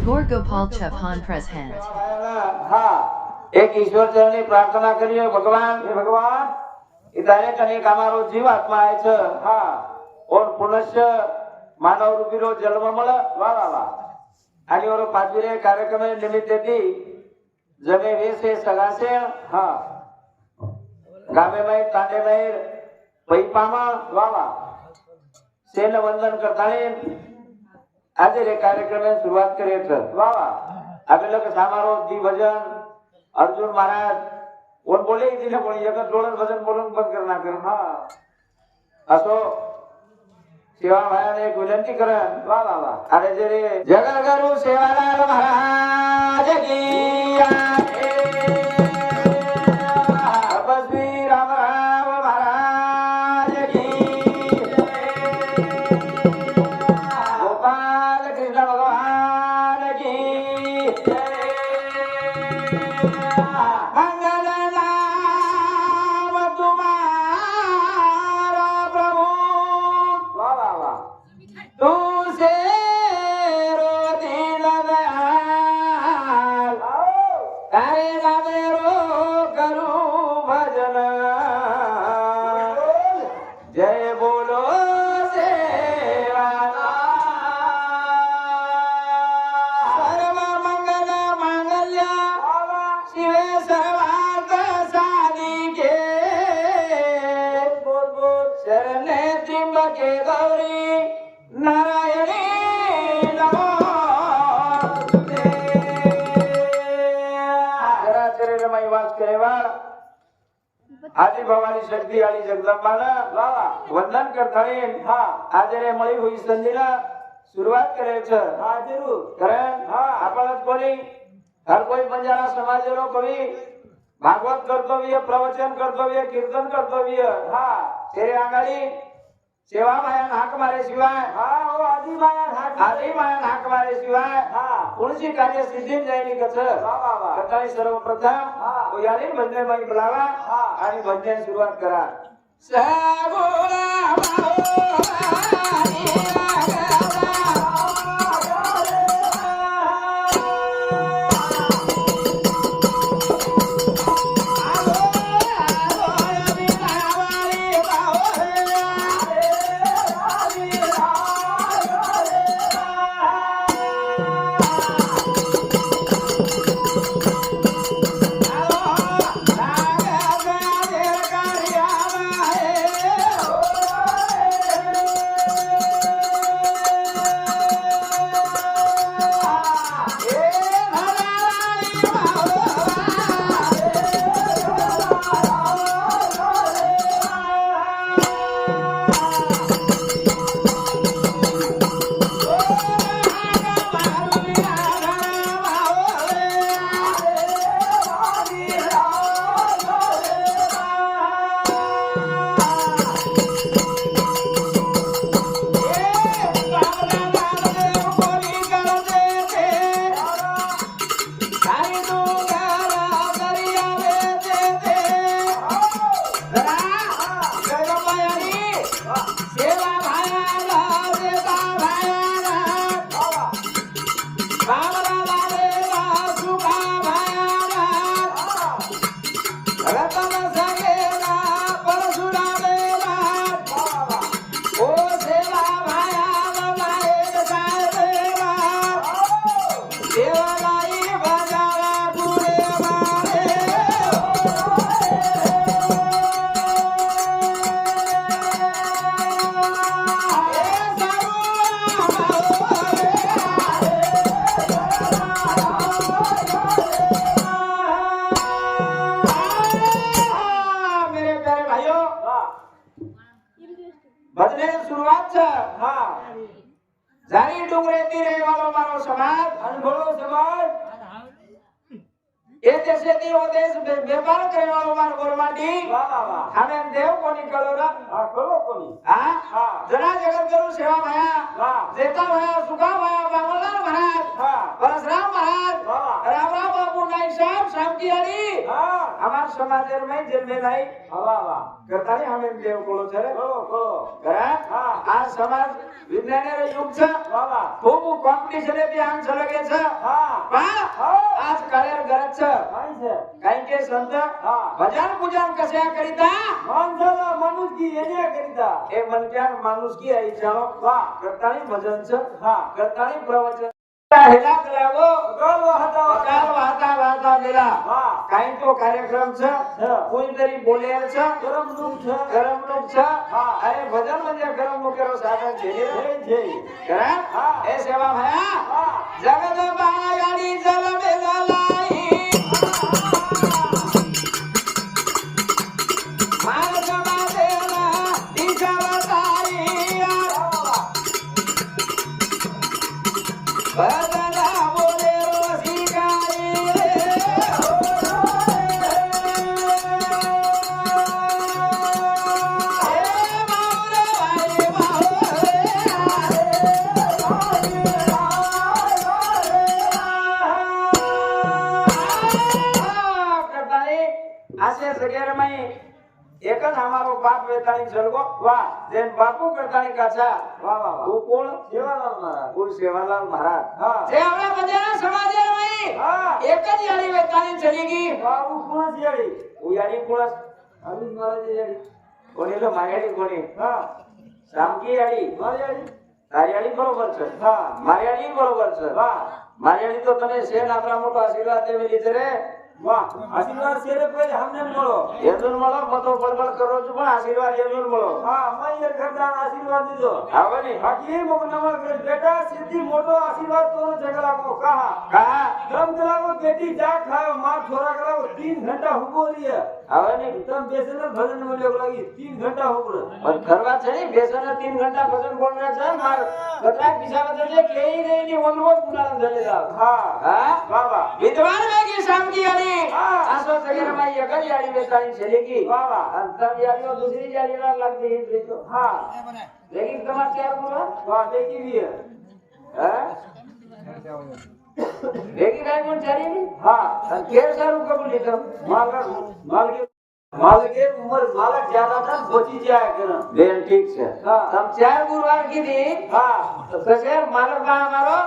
Gor Gopal Chauhan present. हाँ एक ईश्वर चरणी प्रार्थना करिए भगवान हे भगवान इतारे कने कामारो जीव आत्मा आहे छ हा और पुनश्च मानव रूपी रो जन्म मळ वा वा वा आणि और पाचवीरे कार्यक्रम निमित्तती जमे वेसे सगासे हा गावे में तांडे में पैपामा वा वा सेन वंदन करताने आज रे कार्यक्रम में सुरुवात करे छ वा वा आगे लोग समारोह दी भजन अर्जुन महाराज कोण बोले तिने कोणी एक जोडन भजन बोलून बंद करणार कर हा असो सेवा भायाने एक विनंती करण वा वा वा अरे जे रे जगद्गुरु सेवालाल महाराज की तपस्वी राम राम महाराज की गोपाल कृष्ण भगवान की आदि भवानी शक्ति आली जगदंबाला वंदन करताळे हा आज रे मळी होई संधीला सुरुवात करायचं हा जरूर कारण हा आपणच कोणी हर कोई बंजारा समाजरो कवी भागवत कर्तव्य प्रवचन कर्तव्य कीर्तन कर्तव्य हा तेरे आंगाडी सेवा माया हाक मारे शिवाय हा ओ आदि माया हाक मारे शिवाय हा कोणची कार्य सिद्धी जाईनी कस वा वा वा सकाळी सर्वप्रथम हा यारी म्हणजे माई बोलावा हा आणि भजन सुरुवात करा सबोला भजने सुरुवात छ हा जानी डुंगरे तीरे वालो मारो समाज अनभोलो समाज ये देशे ती ओ देश व्यापार करे वालो मारो गोरमाटी वाह वाह वाह हमें देव कोनी कळोरा हा कळो कोनी हा जना जगत गुरु सेवा भया वाह जेता भया सुखा भया बांगला महाराज हा परशुराम महाराज राम राम बापू नाई साहब शाम की हरी हा हमार समाज में जन्मे नाही वाह वाह करतानी हमें देव कोलो छरे कळो कळो करा हा आज समाज विज्ञानाचं युग છે ખૂબ કોમ્પિટિશન છે આમ છલકે છે आज काळेर गरज છે કારણ કે સંત ભજન પૂજन कशा करीता माणसाला माणुसकी येणे करीता हे मनक्यान माणुसकी आई जाणो करतानी भजन છે करतानी प्रवचन हेला लागो काल वाहता गेला काही तो कार्यक्रम છે कोणीतरी बोलेल છે करमणूक છે अरे भजन म्हणजे करमणुकीचं साधन છે हे सेवा भया जगत बायाडी जल बेलाई मार्ग बादेला दिशावताई भजना बोले रसिकाई आसे सगेर में एक ज हमारो बाप वेताणी चलगो वाह जेन बापू करताणी काचा वाह वाह वो कोण सेवालाल महाराज वो सेवालाल महाराज हां जे आपल्या बजाना समाजेर में हां एक ज याडी वेताणी चलीगी बाबू कोण याडी वो याडी कोण अभी महाराज याडी कोणी लो मायाडी कोणी हां सामकी याडी मायाडी तारियाडी बरोबर છે हां मायाडी बरोबर છે वाह मायाडी तो तने सेन आपला मोठो आशीर्वाद देवेली છે रे वाह आशीर्वाद सेरे पहिले हमने મળો એજુન મળો મતો બળબળ કરો છો પણ આશીર્વાદ એજુન મળો હા મૈયર ઘરદાન આશીર્વાદ દીધો આવે ને બાકી મગનવા બેટા સિદ્ધિ મોટો આશીર્વાદ તોનો ઝઘડા કો કहा ગમ દલાવો બેટી જા ખાયો માર છોરા કરાવો 3 ઘંટા હુબો રીએ આવે ને તમ બેસન ભજન બોલ્યો લાગી 3 ઘંટા હુબરો પણ કરવા છે ને બેસન 3 ઘંટા ભજન બોલના છે માર કતરા પીસાવા છે કેઈ રે ની ઓનવો પુરાણ ધલે જાવ હા હા વાહ વાહ વિદ્વાન વેગી શામકી આલી आसो सगेर में एक ज याडी वेताणी छलेगी वाह वाह अंतर याडीओ दूसरी याडीला लागती है देखो हां लेकिन तुम्हार चार बोला वाह देखी भी है हैं देखी काय कोण चारी हां केर सारू कबूल लिखो मालके उम्र मालक ज्यादा था बची जाए कर बेन ठीक है हां हम चार गुरुवार की दी हां तो कसे मालक बा हमारो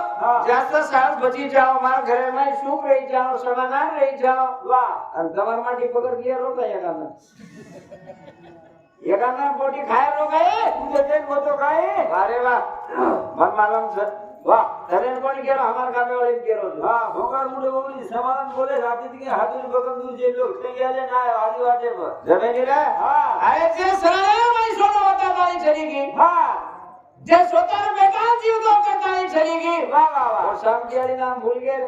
जास्त साल बची जाओ मार घरे में सुख रही जाओ समाधान रही जाओ वाह और तमर माटी पकड़ के रोका एकाना बोटी खाए रोकाए तुझे देख वो तो खाए अरे वाह मन मालूम से वाह तने कोण केरो हमार गामे वाले केरो हां भोगार मुडे बोली समाधान बोले राती के हाथुर बगम दूर जे लोग ते गेले ना आदि वाटे पर जमेनी रे हां अरे जे सरळे मई सोनो होता गाड़ी चलीगी हां जे स्वतः बेटा जीव तो करताई चलीगी वाह वाह वाह और शाम की वाली नाम भूल गए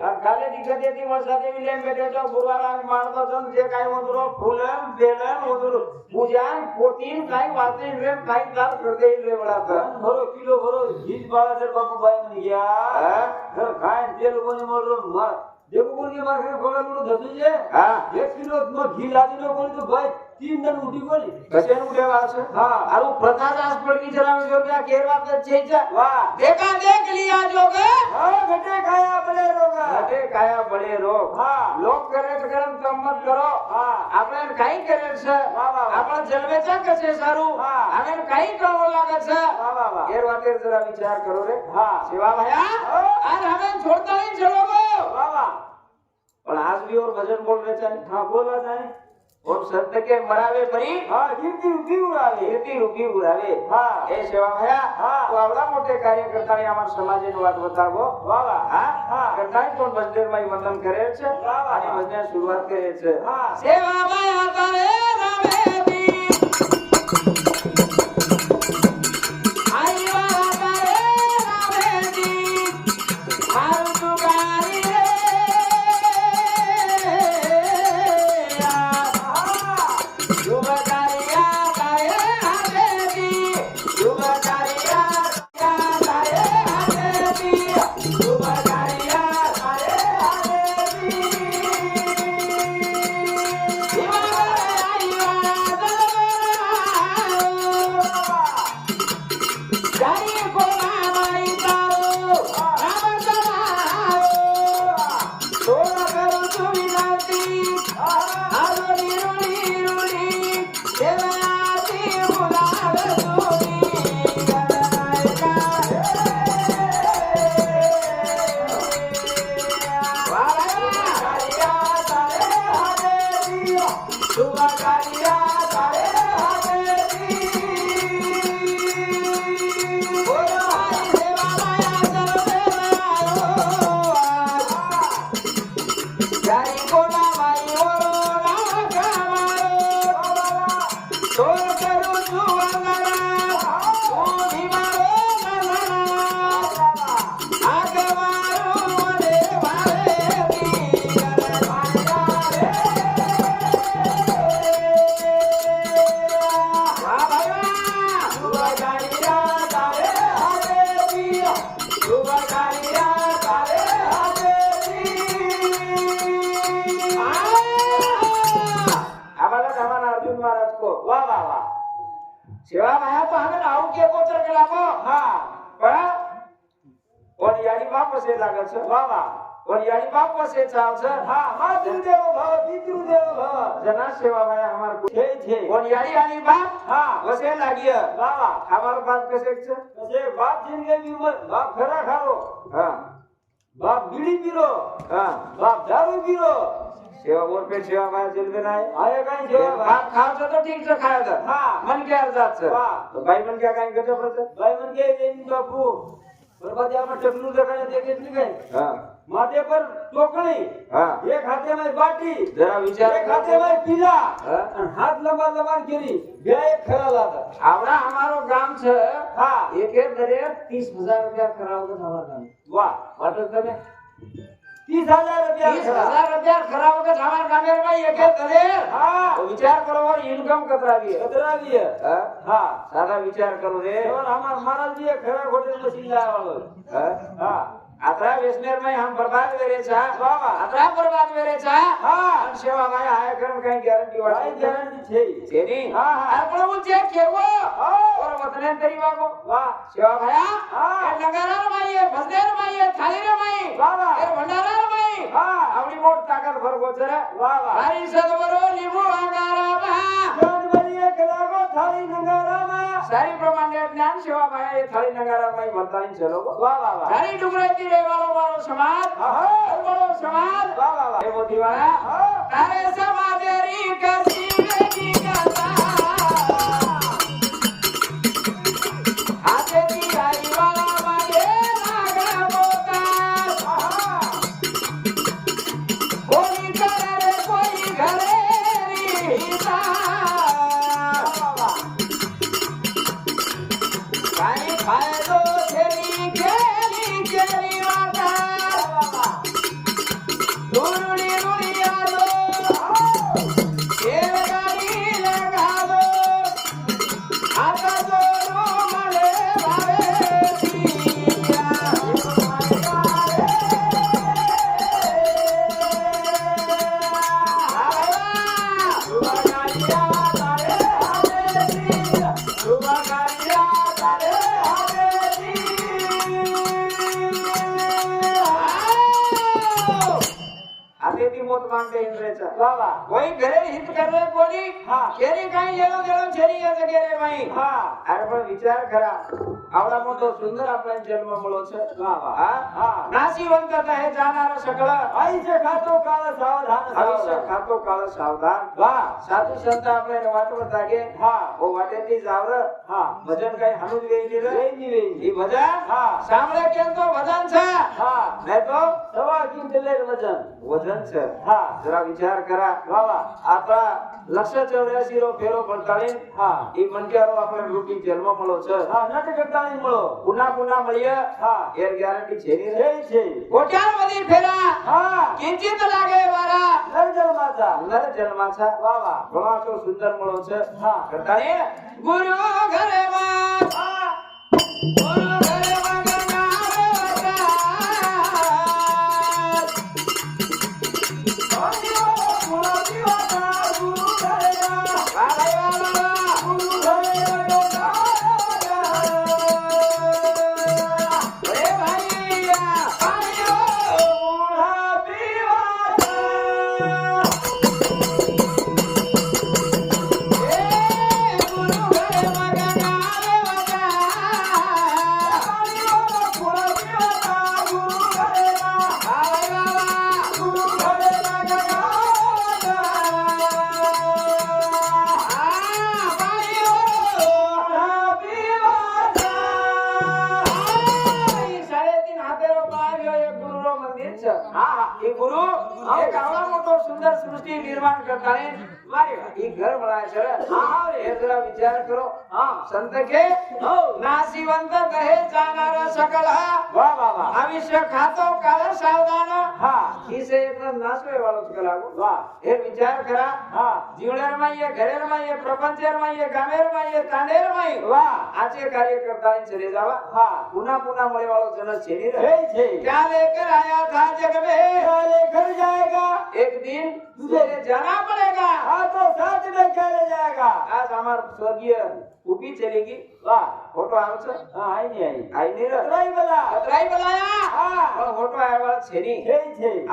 और काले दिखत देती वर्षा देवी लेम बेटे तो गुरुवारा मारतो जन जे काय मंदरो फुलन बेलन मंदरो पूजन पोतीन काय वाते रे काय दाल कर दे रे बड़ा भरो किलो भरो घी बाळा जर बापू बाई म्हणे गया घर काय तेल कोणी मोडरो मार देखो कोण के मार के गोळा मुडो धसू जे हां 1 किलो मग घी लादी नो कोणी तो भाई 3 जण उठी कोणी कशेन उठेवा છે हां आरो प्रकाश पडकी जरावे जो क्या केरवा के छे છે वाह देखा देख लिया जोग हां घटे खाया बड़े रोग हां लोग करे तो गरम कम मत करो हां આપણે કાઈ કરે છે વાહ વાહ આપણે જલવે છે કશે સારું હાं આપણે કાઈ કવો લાગે છે વાહ વાહ વાહ એર વાતે જરા વિચાર કરો રે हां સેવા ભયા આજ હમે છોડતા નહીં ચલોગો વાહ वाह और आज भी और भजन बोल रहे थे हां बोला जाए और संत के मरावे परी हां कीर्ति रुपी उरावे हां ए सेवा भया हां तो आवडा मोठे कार्यकर्ता ने आमार समाजेन वात बतावो वाह वाह हां हां करताय कोण भजन माई वंदन करे छे आणि भजन सुरुवात करे छे हां सेवा भया तारे रावे दी आई वाला तारे रावे दी हार तुगारी रे शुभकार्या तारे हातेची शुभकार्या तारे हातेची आम्हाला जमाना अर्जुन महाराज को वाह वाह वाह सेवा माया तो हमें नाव के गोत्र के लागो हां बड़ा और यानी बाप से लागत छ वाह वाह और यानी बाप से चाव छ हां मातृदेव भव पितृदेव भव जना सेवा माया हमार को छे और यानी बाप हां वसे लागिय वाह वाह हमार बाप कैसे छ कसे बाप जिनके भी उम्र बाप खरा खारो हां बाप बीड़ी पीरो हां बाप दारू पीरो सेवा बोर पे सेवा माया जलवे ना आए काई सेवा बाप खाओ तो ठीक से खाया था हां मन के अर्जात छ वाह तो भाई मन क्या काई करते पड़ते भाई मन के देन बापू बरबादी में टकलू लगाने देखे नहीं गए हां माथे पर टोकरी हां एक हाथे में बाटी जरा विचार एक हाथे में पीला हाथ लंबा लंबा गिरी बे खरा लाता आवड़ा हमारो गाम छ हां एक एक दरे 30,000 रुपया खराव के हमार गाम वाह मतलब तने 30,000 रुपया 30,000 रुपया खराव के हमार गाम में एक एक दरे हां तो विचार करो और इनकम कतरा भी है हां सादा विचार करो रे और हमार महाराज जी खरा घोटे मशीन लाया वालो हां अतरा वेसनेर में हम बर्बाद वेरे छा बाबा अतरा बर्बाद वेरे छा हां सेवा माया आय करन काही गॅरंटी वाली गॅरंटी छे नी हां हां पण उचे केवो और वतने तरी वागो वाह सेवा माया हां नगारा माई भजदेर माई थाली रे माई बाबा ए भंडारा माई हां आवडी मोठ ताकत भरगो जरा वाह वाह हरी सदवरो लिबू अंगारा मा जोन बलिए कलागो थाली नगारा मा सारी प्रमाणे ज्ञान सेवा माया थाली नगारा माई भरतानी चलो वाह वाह वाह हरी डुगराती रे वालो समाज बड़ो समाज वाह वाह वाह ए मोती वाला तारे समाजेरी कसी की कथा हाथे की आई वाला मागे नागा मोता कोई करे कोई घरे रीता काई खाए दो खेली खेली खेली मांगते इंद्रेचा बाबा कोई घरे हित कर रे कोणी हां केरी काही लेलो गेलो छेरी या जगे रे माई हां अरे पण विचार करा आवडा मोठो सुंदर आपला जन्म મળો છે बाबा हां नासीवंत आहे जाणार सकळ आईचे खातो काळ सावधान आईचे खातो काळ सावधान वाह साधू संत आपल्याला वाटवत लागे हां ओ वाटेती जावर हां भजन काही हाणून वेईनी रे ही भजन हां सामळे केम तो भजन છે हां नाही तो सवा किंतले वजन છે हां जरा विचार करा बाबा आता 184 रो फेरो પડતાળી હા ઈ મનક્યારો આપણે રૂપી જન્મ મળો છે હા નટ કરતાળી મળો પુના પુના મળીએ હા એર ગેરંટી છે ની રે છે કોટ્યાર બધી ફેરા હા કિંચિત લાગે વારા નર જન્માછા વાહ વાહ ઘણો તો સુંદર મળો છે હા કરતાળી ગુરુ ઘરે માં હા ગુરુ ઘરે માં हे गुरु एक आवडा मोठो सुंदर सृष्टी निर्माण करताने ही घर बनायचं हे जरा विचार करो संत के नाशिवंत कहे जाणार सकल वाह वाह वाह आयुष्य खातो काल सावधान इसे एक नाशवे वालो लागू वाह हे विचार करा जीवनेर माये घरेर माये प्रपंचेर माये गामेर माये तांडेर माये वाह आचे कार्य करता चले जावा पुन्हा पुन्हा मळे वालो जन छेनी रहे क्या लेकर आया था जग में क्या लेकर जाएगा एक दिन तुझे जाना पड़ेगा तो साथ में क्या ले जाएगा आज हमार स्वर्गीय उभी चलेगी वाह फोटो आवच आई नहीं अतराई बलाया फोटो आया छेनी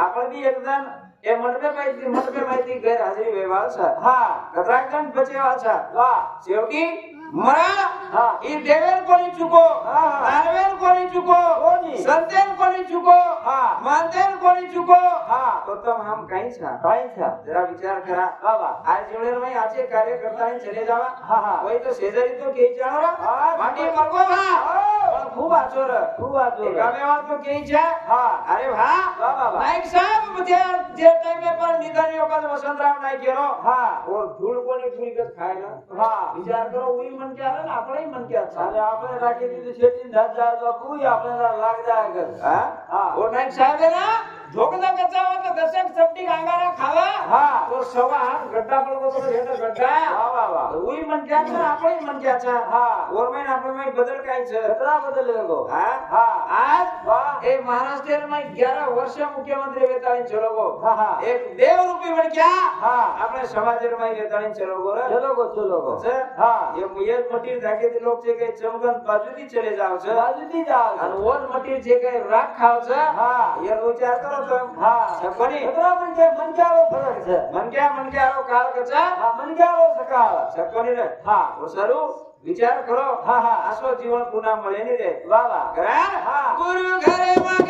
आपण बी एकदम ए मनपे माहिती गैर हाजरी व्यवहार कतरागण बचेवा वाह शेवटी मरा ही देवेल कोणी चुको दानवेल कोणी चुको संतेल कोणी चुको मानतेल कोणी चुको तो तुम हम कहीं छा जरा विचार करा बाबा आज जीवनेर में आचे कार्य करता है चले जावा कोई तो शेजारी तो के जानो माटी मरगो पण खूप आचोर गामेवाल तो के छा अरे भा नाईक साहब जे टाइम पर निधन योगत वसंतराव नाईक गेलो और धूळ कोणी फुलकत खायला विचार करो उई मन क्या ना आपले मन क्या अरे आपने राखी दी शेती धत जा तो कोई आपल्याला लाग जाएगा और नाईक साहब है ना झोकदा कचावा तो दशक चपटी गांगारा खावा तो सवा हात गड्डा पडतो तो हेट गड्डा वाह उई मन क्या ना आपले मन क्या और मैं आपले में बदल काय छ कतरा बदल लेगो आज एक महाराष्ट्र में 11 वर्ष मुख्यमंत्री वेताळी चलोगो एक देव रूपी बन क्या आपले समाजेर में वेताळी चलोगो चलोगो ये मटीर धाके ते लोग जे काही चमगन बाजूनी चले जाव छ बाजूनी जाव आणि ओन मटीर जे काही राख खाव छ ये विचार करो तो छपणी मन क्या रो फरक छ मन क्या रो काल कचा मन क्या रो सकाळ छपणी रे वो सरू विचार करो आसो जीवन पुन्हा मळे नि रे वाह करा गुरु घरे मग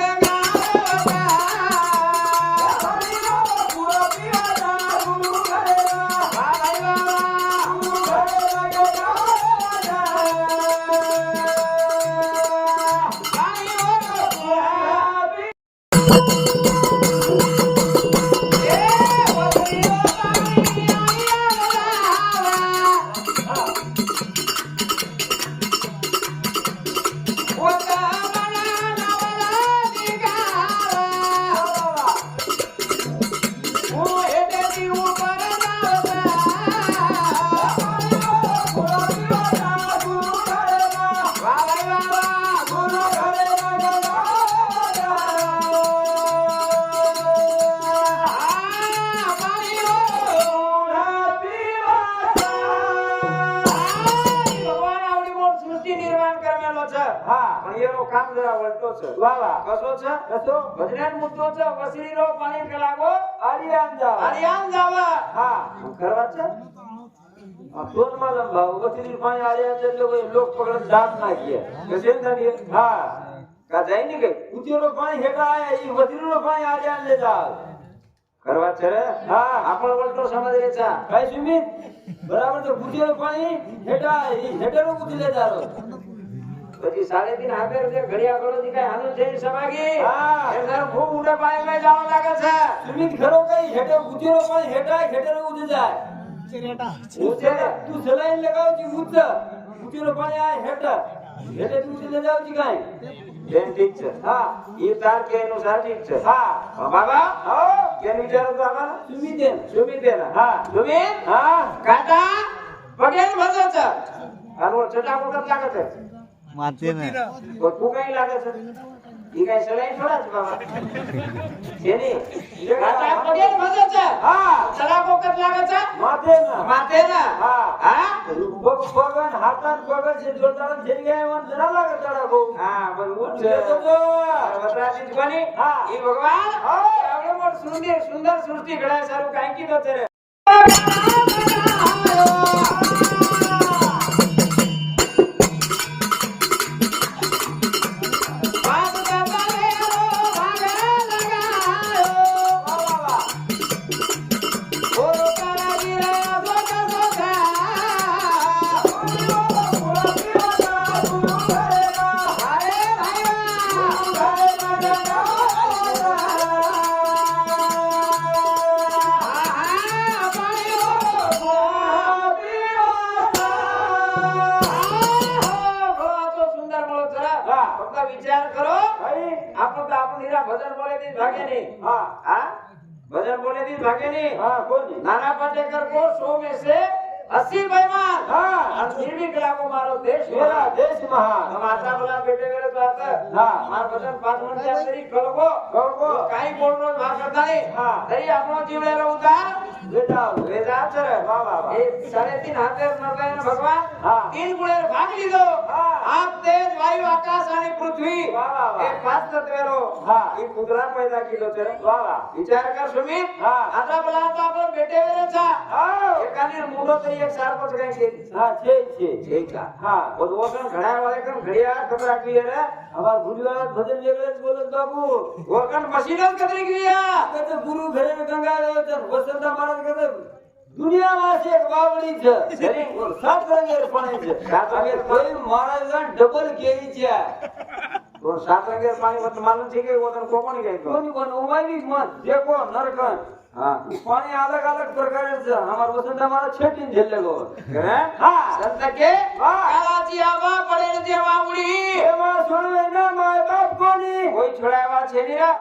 काम जरा वळतो छ वाह कसो छ कसो भजनात मुद्दो छ वसरीरो पाणी कलागो आर्यान जावा करवा छ दोन मालम भाऊ वसरी पाणी आर्यान लोक पकडत जात नाही कसे नाही का जाई नाही गई उतीरो पाणी हेटा आया ई वसरीरो पाणी आर्यान ले जा करवा छ रे आपण वळतो समाजरेचा काय सुमित बराबर तो उतीरो पाणी हेटा ई हेटेरो उतीले जारो પછી 3.5 હાફેર જે ઘડિયા કરો દી કઈ હાનું છે સભાગી એ સર ખૂબ ઉડે પાણી મે જાવ લાગે છે સુમિત ઘરો કઈ હેટે ઉતીરો પણ હેટાય હેટેરો ઉડી જાય ચેરેટા ઉચે તું સલાઈન લગાવ જી ઉચ્ચ ઉતીરો પાણી આય હેટ હેટે તું ઉડી જાવ જી કાઈ બેન ઠીક છે ઈ તાર કે અનુસાર ઠીક છે બાબા કેન વિચારો તો આમાં સુમિત સુમિત કાકા પગેલ ભજો છે આનો છટા વખત લાગે છે माते ने तो तू काही लागत ही काय सलाय थोडाच बाबा जेनी आता पगेल भजच चला कोकत लागत माते ना बगन हातात बगन से जोडताना जेनी काय वन जरा लागत तडा गो पण उठ तो वत्राची कोणी ही भगवान एवढे मोठ सुंदर सृष्टी घडाय सारू काय की तो रे विचार करो भाई आपण तो आपण हीरा भजन बोले दी भागे नहीं हाँ हाँ भजन बोले दी भागे नहीं हाँ बोल जी नाना पाटेकर को 100 में से 80 बेईमान हाँ और फिर भी कला को मारो देश मेरा महान। देश महान हम आता बोला बेटे मेरे तो आता हाँ। मार भजन 5 मिनिट च्या तरी कळगो कळगो. काही बोलणं भाग करता नाही हाँ. तरी आपण जीवलेला होता बेटा वेदा सर वाह, वाह, वाह. 3.5 हातेर नरकायन भगवान हाँ. 3 गुणेर भाग लीधो हाँ. आप तेज वायू आकाश आणि पृथ्वी वाह, वाह, वाह. हे 5 तत्वेरो हाँ. ही पुतळा पैदा केलो तर वाह, वाह. विचार कर सुमित हाँ. आता बोला आता आपण बेटे वेळेचा हाँ एकाने मुंडो तरी एक सारखंच काही केली हाँ छे छे ठीक का हाँ वो दो कण घड्याळ वाले कण घडियाळ खबर राखली रे हमार गुरुवार भजन वेगळेच बोलत बाबू वो कण मशीनच कतरी क्रिया कहते गुरु घरे में गंगा देव वसंत महाराज कहते दुनिया में एक बावड़ी છે સરી. और सात रंगेर पाणी છે સાત રંગેર કોઈ महाराज डबल केवी છે तो 7 रंगेर पाणी मत मालूम છે કે वो तन कोकोनी गई तो कोणी पण उमाई मत देखो नरकन हां पाणी अलग अलग प्रकारचं हमार वसंत महाराज छेटीन झेलले गो करे हाँ संत के हाँ. कालाची आवा पडेल देवा उडी एमा सोडवे ना माय बाप कोणी કોઈ છોડાવા છે ની રા